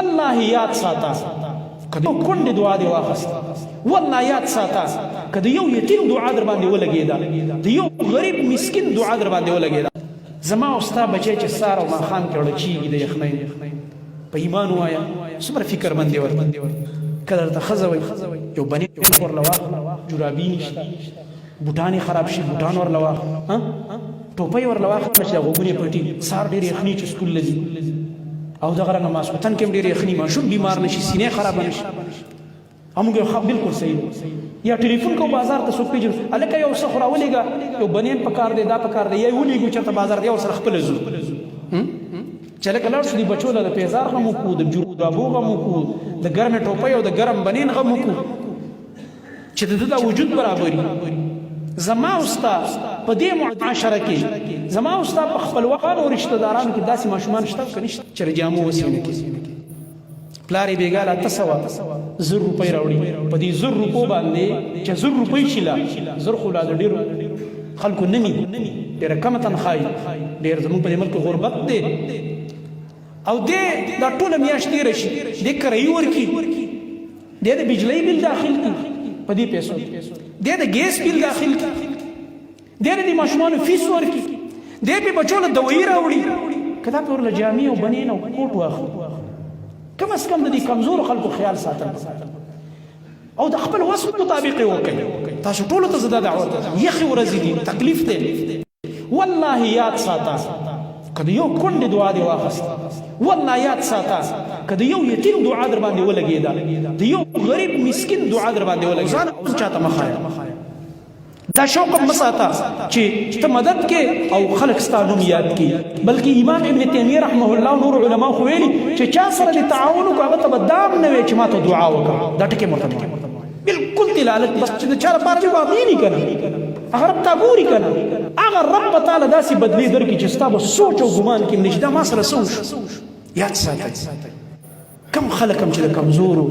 والله یاد ساته کدی کونډه دعا دی واخست والله یاد ساته کدی یو یتیم دعا در باندې ولګیدا د یو غریب مسکین دعا در باندې ولګیدا زما او ستا بچی چې سار او ماخام کې ورچیږي د یخنۍ په ایمان وایا څومره فکر مند ور کله ته خزوي یو بني ور لوا جرابی نشته بوټانی خراب شي بوټان ور لوا ها ټوپۍ ور لوا چې غوګونی پټي سار ډېر یخنۍ چې سکول لذي او دغه رنګ ماسوتن کې ډېر یخنۍ ماشوم بیمار نشي سینې خراب نشي همغه خو بالکل صحیح یا ټلیفون کو بازار ته سو پیجن الکه یو څه خورا ولېګا یو بنین پکار دی دا پکار دی یو ولېګو چې ته بازار دی او سره خپل زو چې لکه لاړ شو دی بچو له پیزار غمو کو د جوړ د ابو غمو کو د ګرمه ټوپۍ او د ګرم بنین غمو کو چې د وجود برابرۍ زما اوستا په دې معاشره کې زما اوستا په خپلوانو او رشتہ دارانو کې داسې ماشومان شته کنيشته چې جامو وسینه کې پلاری بیګاله تسوا 1000 روپۍ راوړي په دې 1000 روپو باندې چې 1000 روپۍ شیلا زر خو لا ډېر خلکو نمی ډېر کم تنخواهي ډېر زموږ په ملک غربت دی او دې دا ټول میاشتې راشي دې کرایي ورکی دې د بجلی بل داخل کی په دې پیسو دې د ګیس بل داخل کی دې د ماشومانو فیس ورکی دې په بچو له دوی راوړي کدا په ورله جامع او بنین او کوټ واخلي کم از کم د دې کمزور خلکو خیال ساتل او د خپل وس مطابق وکړي تاسو ټول ته زده دعوت یخي ورځي دي تکلیف دی والله یاد ساته کدی یو کونډه دعا دی واخست والله یاد ساته کدی یو یتیم دعا در باندې ولګیدا د یو غریب مسکین دعا در باندې ولګیدا ځان چاته مخایا دا شوق مساته چې ته مدد کې او خلق ستانو یاد کې بلکې امام ابن تیمیه رحمه الله نور علما خو ویلي چې چا سره د تعاون کو هغه ته بدام نه وي چې ماته دعا وکړه دا ټکی مرتبه بالکل دلالت بس چې چا لپاره جواب نه کنه هغه رب تا ګوري کنه هغه رب تعالی داسې بدلی درکې چې ستا به سوچ او ګمان کې نشدا ما سره سوچ یاد ساته کم خلکم چې د کمزورو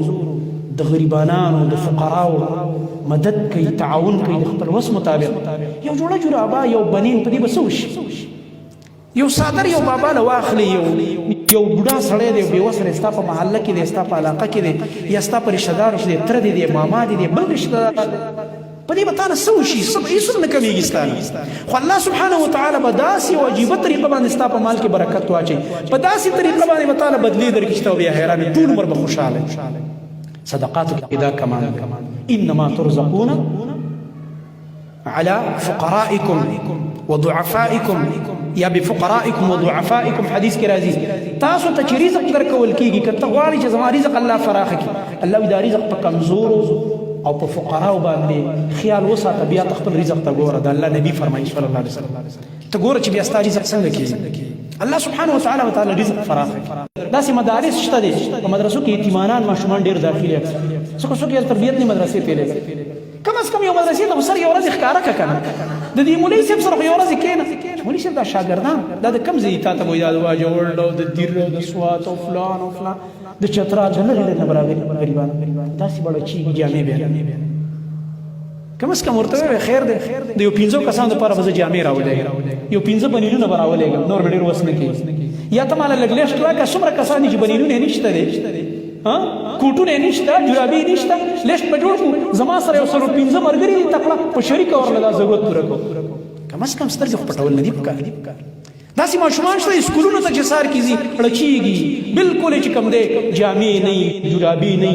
د غریبانانو د فقراو مدد کوي تعاون کوي د خپل وس مطابق یو جوړه جرابه یو بنین په دې بسوش یو صادر یو بابا له واخلي یو بوډا سړی دی بې وسره ستا په محله کې دی ستا په علاقه کې دی یا ستا په رشته دار دی تره دی ماما دی بل رشته دار په دې به تا نه څه وشي هېڅ نه کمېږي ستانه خو الله سبحانه وتعالی به داسې او عجیبه طریقه باندې ستا په مال کې برکت واچوي په داسې طریقه باندې به تاله بدلې درکړي چې ته بیا حیران ټول عمر به خوشحاله صدقاتك إذا كمان إنما ترزقون على فقرائكم وضعفائكم يا بفقرائكم وضعفائكم حديث كرازي تاسو ته چې رزق درکول کیږي کته غواړي چې زما رزق الله فراخ کړي الله دا رزق په کمزور او په فقراو باندې خیال وساته بیا خپل رزق ته ګوره د الله نبی فرمایي صلی الله علیه وسلم ته ګوره چې بیا ستا رزق څنګه کیږي الله سبحانه وتعالى رزق فراخ داسې مدارس شته دي په مدرسو کې یتیمانان ماشومان ډېر داخلي څوک څوک یې تربیت نه مدرسې پیلې کم از کم یو مدرسې ته سر یو ورځ ښکارا کنه د دې مولوي صاحب سره یو ورځ کېنه مولوي صاحب دا شاګردان دا د کم ځای ته مو یاد واجو ورلو د دیر او د سوات او فلان د چترا جنل نه برابر غریبان داسې بڑا چی جامع به کم از کم ورته خیر دی د یو 500 کسانو لپاره به جامع راولې یو 500 بنینونه براولې نور ډېر وسنه کې یا ته مال لګلیش کړه که څومره کسان چې بنینونه نشته دي ها کوټونه نشته جرابې نشته لیست په جوړ زما سره یو 15 مرګري تکړه په شریک اورل دا ضرورت پوره کو کم از کم سترګې پټول نه دی پکار داسې ماشومان شته سکولونو ته چې سار کیږي لچیږي بالکل چې کم دی جامې نه جرابې نه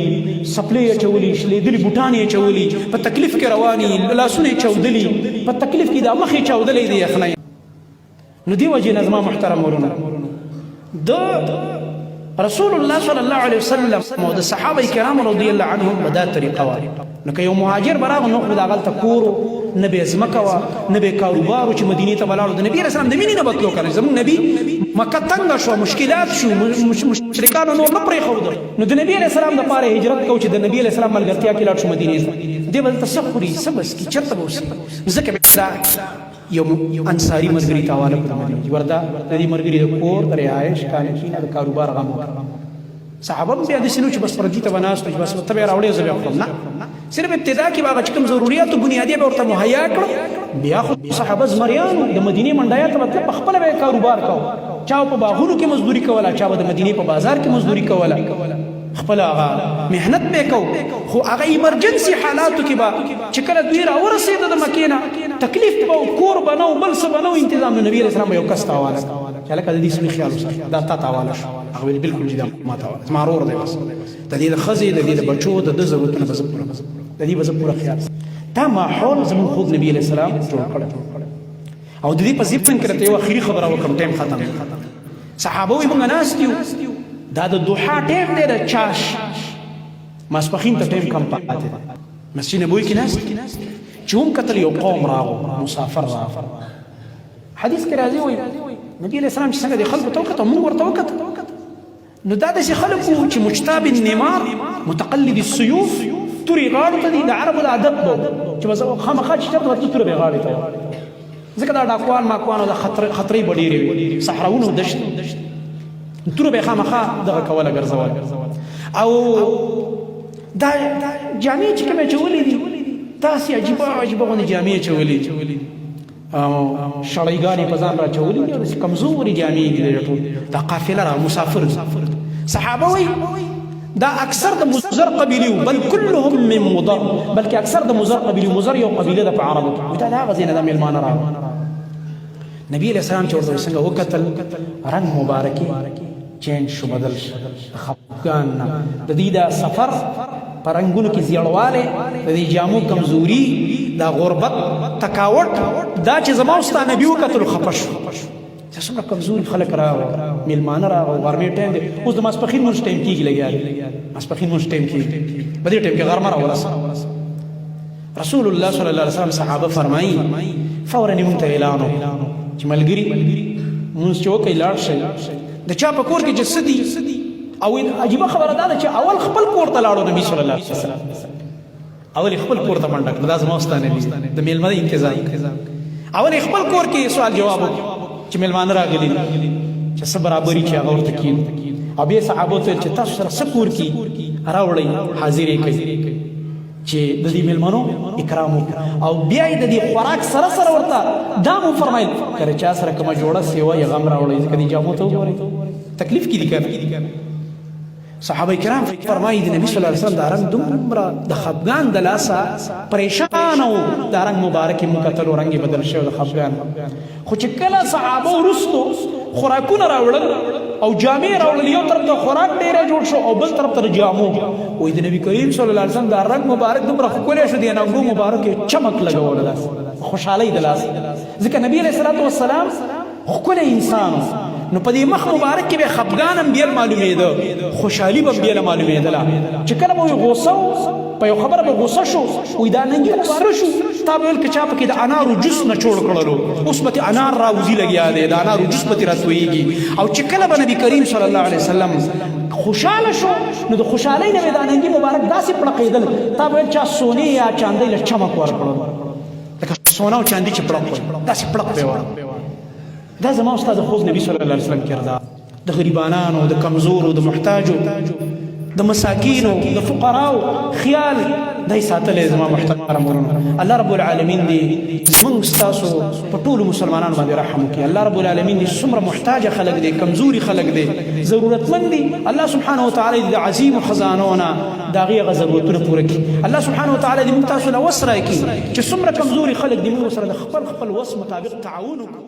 سپلې چولې شلې دلی بوټانې چولې په تکلیف کې رواني لاسونه چودلې په تکلیف کې د مخې چودلې دی خنای نو دی وجه نظم محترم ورونه د رسول الله صلی الله علیه وسلم او د صحابه کرام رضی الله عنهم بدا طریقه و نو که یو مهاجر براغ نو خو دا غلط کور نه به ځمکه و نه به کاروبار چې مدینه ته ولاړ د نبی رسول الله د مینې نه بتلو کړي زموږ نبی مکه تنګ شو مشکلات شو مشرکانو نو نه پرې خو نو د نبی رسول الله لپاره هجرت کو چې د نبی رسول الله ملګرتیا کې لاړ شو مدینه ته دی بل تسخري سبس کی چرته وسی ځکه یو انصاری مرګري تاواله په مدینه وردا د دې مرګري د کور د رهایش کانتین د کاروبار غم صحابه بیا د سينو چې بس پردي ته وناس ته بس ته راوړې زبې خپل نه صرف ابتدا کې باغ چې کوم ضرورت بنیادی به ورته مهیا کړ بیا خو صحابه زمریان د مدینه منډایا ته په خپل کاروبار کاوه چا په باغونو کې مزدوري کوله، چا د مدینه په بازار کې مزدوري کوله، خپل هغه مهنت به کو. خو هغه ایمرجنسي حالاتو کې به چې کله دوی راورسېده د مکې نه، تکلیف به کور به نه و، بل څه به نه و، انتظام د نبي علیه السلام به یو کس ته حواله چې هلکه د دې سړي خیال وساته، دا تا ته حواله شو. هغه ویل بلکل چې دا ما ته حواله، زما ورور دی، بس د دې د ښځې د دې د بچو د ده ضرورتونه به زه پوره، د دې به زه پوره خیال. دا ماحول زموږ خود نبي علیه السلام جوړ کړی. او د دې په ضمن کې راته یو اخري خبره وکړم، ټایم ختم. صحابه وایي موږ ناست یو، دا د دوحا ټایم دی، د چاش ماسپښین ته ټایم کم پاتې دی، مسجد نبوي کې ناست چې هم کتل یو قوم راغو، مسافر راغو. حدیث کې راځي وایي نبي علیه السلام چې څنګه د خلکو ته وکتل، موږ ورته وکتل. نو دا داسې خلک وو چې مجتاب النمار متقلد السيوف، تورې غاړو ته دي. د عربو د ادب به چې خامخا چې چېرته ورته توره به یې غاړې ته وه، ځکه دا ډاکوان ماکوان او د خطرې به ډېرې وي، صحراونه او دشت، توره به یې خامخا دغه کوله ګرځول. او دا جامې چې کومې اچولې دي، داسې عجیبه عجیبه غوندې جامې اچولې دي، شړیګانې په ځان را اچولې دي، داسې کمزورې جامې دي د ټول. دا قافله را مسافر صحابه وایي دا اکثر د مزر قبیلې وو، بل كلهم من مضر، بلکې اکثر د مزر قبیلې. مزر یو قبیله ده په عربو کې. دا د هغه ځای نه دا مېلمانه راغلل. نبي علیه السلام چې ورته څنګه وکتل، رنګ مبارکي چینج شو، بدل شو، خفګان نه، د دې د سفر په رنګونو کې زیړوالی، د دې جامو کمزوري، دا غربت، تکاوټ، دا چې زما او ستا نبي وکتلو خفه شو. چې څومره کمزوري خلک راغلل، مېلمانه راغلل، غرمې ټایم دی، اوس د ماسپښین مونځ ټایم کېږي، لګیا دی ماسپښین مونځ ټایم کېږي، په دې ټایم کې غرمه راورسه. رسول الله صلی الله علیه وسلم صحابه فرمایي فورا یې مونږ ته اعلان وکړو چې ملګري مونځ چې وکړئ لاړ شئ. د چا په کور کې چې څه دي، او عجیبه خبره دا ده چې اول خپل کور ته لاړو نبي صلی الله علیه وسلم، اول خپل کور ته منډه کړه. دا زما او ستا نبي د مېلمه انتظام، اول خپل کور کې سوال جواب وکړو چې مېلمانه راغلي دي، چې څه برابري چې هغه ورته کېږي. او بیا صحابو ته چې تاسو سره څه کور کې راوړئ، حاضر یې کوي چې د دې مېلمنو اکرام وکړو. او بیا یې د دې خوراک سره سره ورته دا مو فرمایل که د چا سره کومه جوړه سیوه یا غم راوړئ، ځکه دې جامو ته وګورئ تکلیف کې دي که نه. صحابه کرام فرمایي د نبي صلی الله علیه وسلم دا رنګ دومره د خفګان د لاسه پریشان و، دا رنګ مبارک یې مو کتلو، رنګ یې بدل شوی د خفګان. خو چې کله صحابه وروستو خوراکونه راوړل او جامې راوړل، یو طرف ته خوراک ډېری جوړ شو او بل طرف ته د جامو، وایي د نبي کریم صلی الله علیه وسلم دا رنګ مبارک دومره ښکلی شو، د اننګو مبارک یې چمک لګوله داسې خوشحالۍ د لاسه، ځکه نبي علیه الصلاة والسلام ښکلی انسان. نو په دې مخ مبارک کې به خفګان هم بیا معلومېده، خوشحالي به بیا معلومېدله. چې کله به وایي غوسه په یو خبره به غوسه شو، وایي دا ننګي خواره شو، تا به ویل که چا پکې د انارو جوس نه چوړ کړلو، اوس به انار راوځي لګیا دی، د انارو جوس به ترې راتویږي. او چې کله به نبي کریم صلی الله علیه وسلم خوشحاله شو، نو د خوشحالۍ نه به دا ننګي مبارک داسې پړقېدل، تا به ویل چا سونې یا چاندۍ له چمک ورکړل، لکه سونا او چاندي چې پړق وي، داسې پړق به یې ورکړل. دا زما استاد خوږ نبی صلی الله علیه وسلم کردار، د غریبانانو، د کمزورو، د محتاجو، د مساکینو، د فقراو خیال دای ساتلی زما محترم ورونو. الله رب العالمین دې موږ ستاسو په ټولو مسلمانانو باندې رحم وکړي. الله رب العالمین دې څومره محتاجه خلک دي، کمزوري خلک دي، ضرورتمند دي، الله سبحانه وتعالی د عظیمو خزانو نه د هغې هغه ضرورتونه پوره کړي. الله سبحانه وتعالی دې موږ تاسو له وس راکړي چې څومره کمزوري خلک دي، موږ سره د خپل وس مطابق تعاون وکړو.